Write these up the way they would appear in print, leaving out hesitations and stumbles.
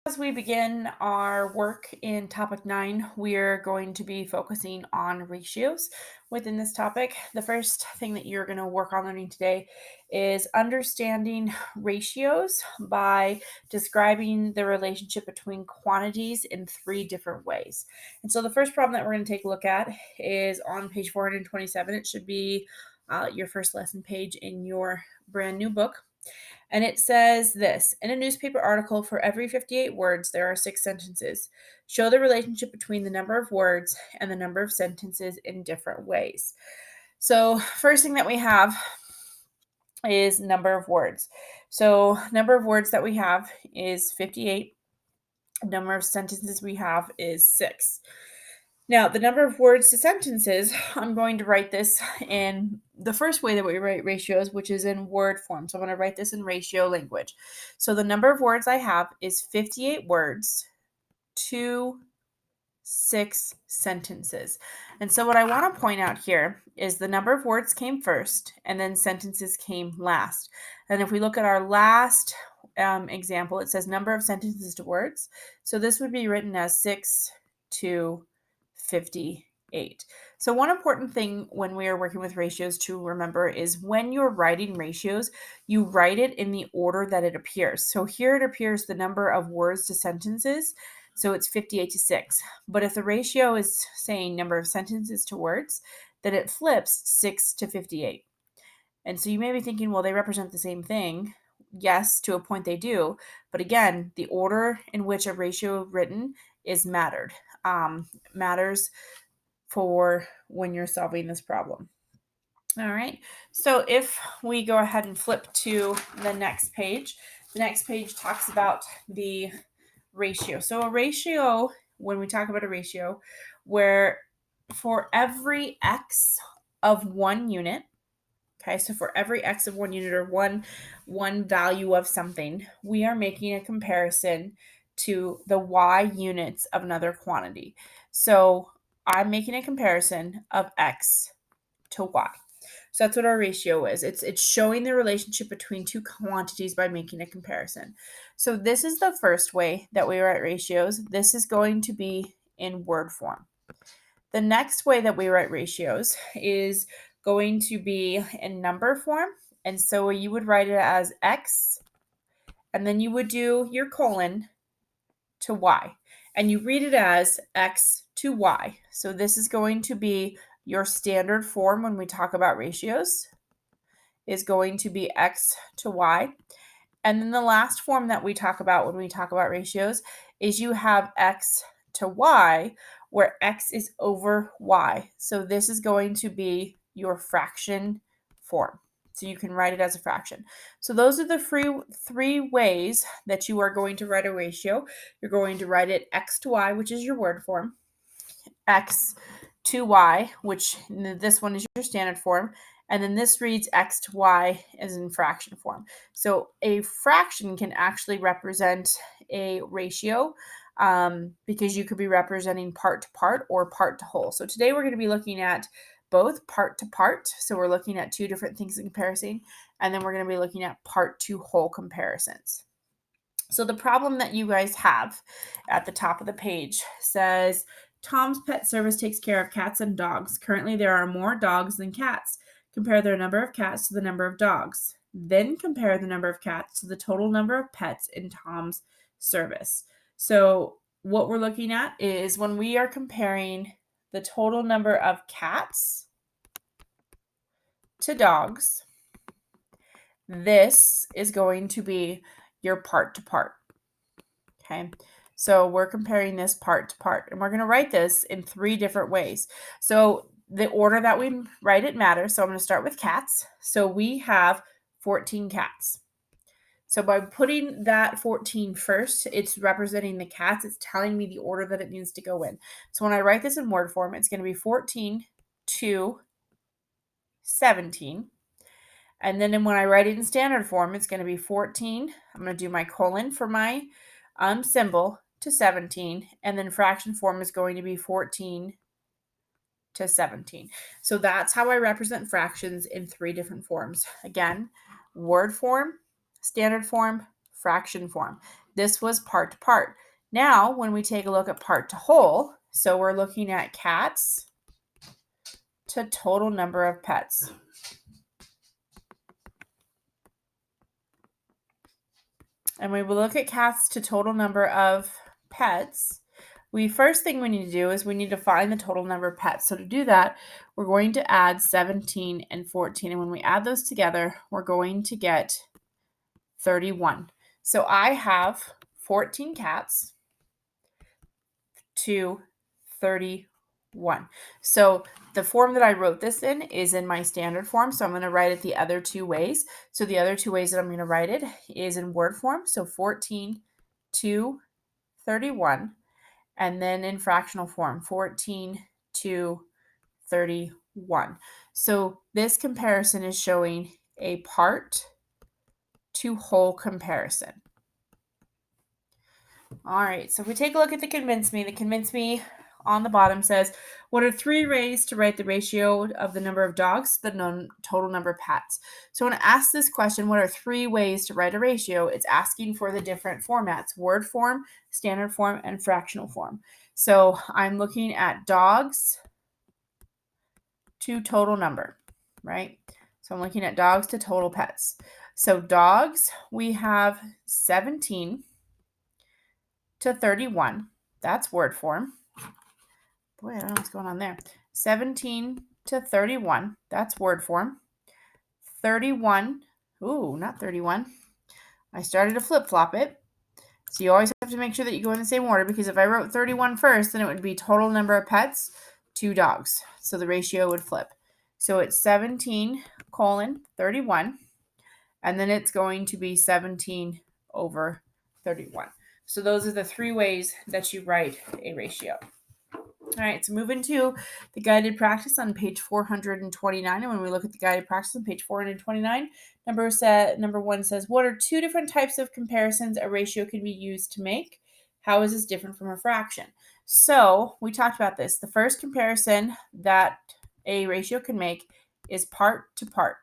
As we begin our work in topic 9, we're going to be focusing on ratios within this topic. The first thing that you're going to work on learning today is understanding ratios by describing the relationship between quantities in 3 different ways. And so the first problem that we're going to take a look at is on page 427. It should be your first lesson page in your brand new book. And it says this: in a newspaper article, for every 58 words, there are 6 sentences. Show the relationship between the number of words and the number of sentences in different ways. So, first thing that we have is number of words. So, number of words that we have is 58. Number of sentences we have is 6. Now, the number of words to sentences, I'm going to write this in the first way that we write ratios, which is in word form. So I'm going to write this in ratio language. So the number of words I have is 58 words to 6 sentences. And so what I want to point out here is the number of words came first and then sentences came last. And if we look at our last example, it says number of sentences to words. So this would be written as 6 to 58. So one important thing when we are working with ratios to remember is when you're writing ratios, you write it in the order that it appears. So here it appears the number of words to sentences. So it's 58 to 6. But if the ratio is saying number of sentences to words, then it flips 6 to 58. And so you may be thinking, well, they represent the same thing. Yes, to a point they do. But again, the order in which a ratio written is matters for when you're solving this problem. All right, so if we go ahead and flip to the next page talks about the ratio. So a ratio, when we talk about a ratio, where for every x of 1 unit, okay, so for every x of 1 unit or one value of something, we are making a comparison to the y units of another quantity. So I'm making a comparison of x to y. So that's what our ratio is. It's showing the relationship between two quantities by making a comparison. So this is the first way that we write ratios. This is going to be in word form. The next way that we write ratios is going to be in number form. And so you would write it as x, and then you would do your colon to y. And you read it as x to y. So this is going to be your standard form when we talk about ratios, is going to be x to y. And then the last form that we talk about when we talk about ratios is you have x to y, where x is over y. So this is going to be your fraction form. So you can write it as a fraction. So those are the three ways that you are going to write a ratio. You're going to write it x to y, which is your word form, x to y, which this one is your standard form, and then this reads x to y as in fraction form. So a fraction can actually represent a ratio because you could be representing part to part or part to whole. So today we're going to be looking at both part to part. So we're looking at 2 different things in comparison, and then we're going to be looking at part to whole comparisons. So the problem that you guys have at the top of the page says, Tom's Pet Service takes care of cats and dogs. Currently, there are more dogs than cats. Compare the number of cats to the number of dogs. Then compare the number of cats to the total number of pets in Tom's service. So what we're looking at is when we are comparing the total number of cats to dogs, this is going to be your part to part. Okay, so we're comparing this part to part, and we're going to write this in 3 different ways. So the order that we write it matters. So I'm going to start with cats. So we have 14 cats. So by putting that 14 first, it's representing the cats. It's telling me the order that it needs to go in. So when I write this in word form, it's going to be 14 to 17. And then when I write it in standard form, it's going to be 14. I'm going to do my colon for my symbol to 17. And then fraction form is going to be 14 to 17. So that's how I represent fractions in 3 different forms. Again, word form, standard form, fraction form. this was part to part. Now, when we take a look at part to whole, so we're looking at cats to total number of pets. And when we look at cats to total number of pets, first thing we need to do is we need to find the total number of pets. So to do that, we're going to add 17 and 14. And when we add those together, we're going to get 31. So I have 14 cats to 31. So the form that I wrote this in is in my standard form. So I'm going to write it the other two ways. So the other two ways that I'm going to write it is in word form. So 14 to 31. And then in fractional form, 14 to 31. So this comparison is showing a part to whole comparison. All right, so if we take a look at the convince me on the bottom says, what are 3 ways to write the ratio of the number of dogs to the total number of pets? So when I ask this question, what are 3 ways to write a ratio, it's asking for the different formats, word form, standard form, and fractional form. So I'm looking at dogs to total number, right? So I'm looking at dogs to total pets. So dogs, we have 17 to 31. That's word form. Boy, I don't know what's going on there. 17 to 31. That's word form. 31. Ooh, not 31. I started to flip-flop it. So you always have to make sure that you go in the same order, because if I wrote 31 first, then it would be total number of pets, 2 dogs. So the ratio would flip. So it's 17 colon 31. And then it's going to be 17 over 31. So those are the 3 ways that you write a ratio. All right, so moving to the guided practice on page 429. And when we look at the guided practice on page 429, number 1 says, what are 2 different types of comparisons a ratio can be used to make? How is this different from a fraction? So we talked about this. The first comparison that a ratio can make is part to part.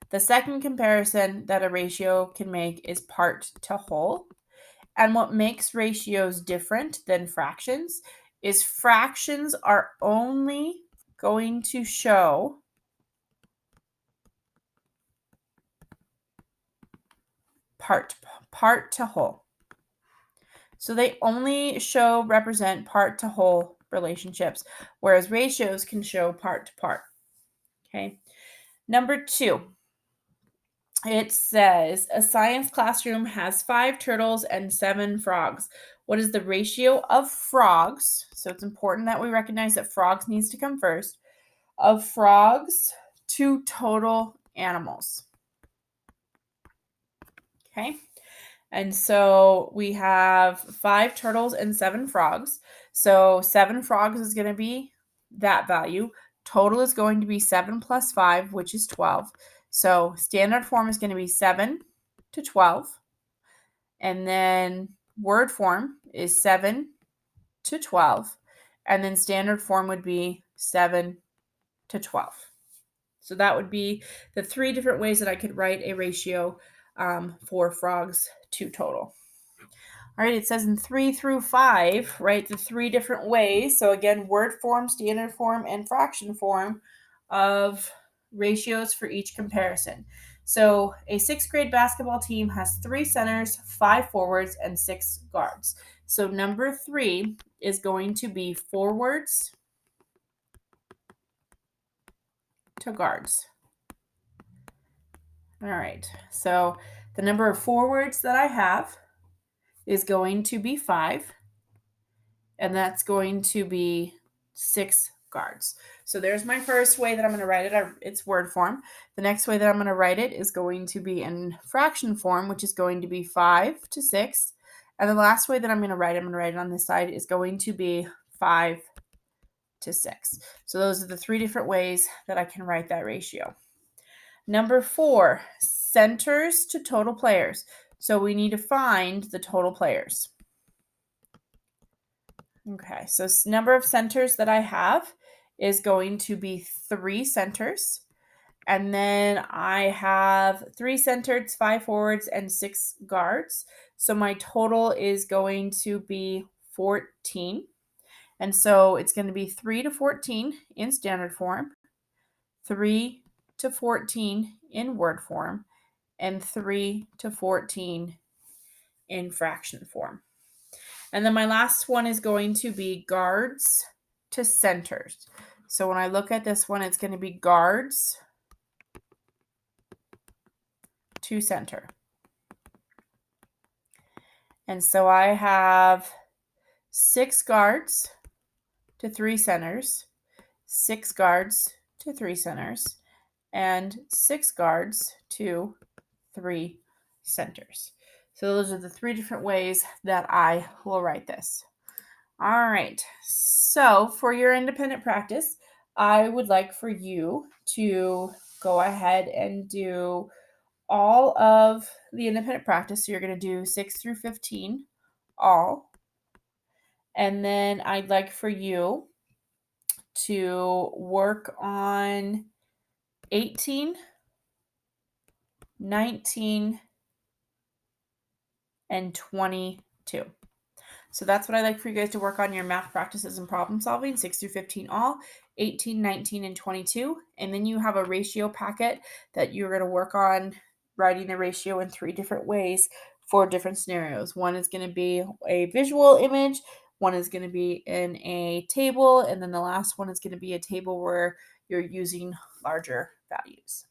The second comparison that a ratio can make is part to whole. And what makes ratios different than fractions is fractions are only going to show part to whole. So they only represent part to whole relationships, whereas ratios can show part to part. Okay. Number 2. It says a science classroom has 5 turtles and 7 frogs. What is the ratio of frogs? So it's important that we recognize that frogs needs to come first. Of frogs to total animals. Okay. And so we have 5 turtles and 7 frogs. So 7 frogs is going to be that value. Total is going to be 7 plus 5, which is 12. So standard form is going to be 7 to 12. And then word form is 7 to 12. And then standard form would be 7 to 12. So that would be the 3 different ways that I could write a ratio for frogs to total. All right, it says in 3 through 5, write the 3 different ways. So again, word form, standard form, and fraction form of ratios for each comparison. So a 6th grade basketball team has 3 centers, 5 forwards, and 6 guards. So number 3 is going to be forwards to guards. All right, so the number of forwards that I have is going to be 5, and that's going to be 6 guards. So there's my first way that I'm going to write it. It's word form. The next way that I'm going to write it is going to be in fraction form, which is going to be 5 to 6. And the last way that I'm going to write it on this side, is going to be 5 to 6. So those are the 3 different ways that I can write that ratio. Number 4, centers to total players. So we need to find the total players. Okay, so number of centers that I have is going to be 3 centers. And then I have 3 centers, 5 forwards, and 6 guards. So my total is going to be 14. And so it's going to be 3 to 14 in standard form, 3 to 14 in word form, and 3 to 14 in fraction form. And then my last one is going to be guards to centers. So when I look at this one, it's going to be guards to center. And so I have 6 guards to 3 centers, 6 guards to 3 centers, and 6 guards to 3 centers. So those are the 3 different ways that I will write this. All right, so for your independent practice, I would like for you to go ahead and do all of the independent practice. So you're going to do 6 through 15 all. And then I'd like for you to work on 18, 19, and 22. So that's what I'd like for you guys to work on, your math practices and problem solving, 6 through 15 all, 18, 19, and 22. And then you have a ratio packet that you're going to work on writing the ratio in 3 different ways for different scenarios. One is going to be a visual image, one is going to be in a table, and then the last one is going to be a table where you're using larger values.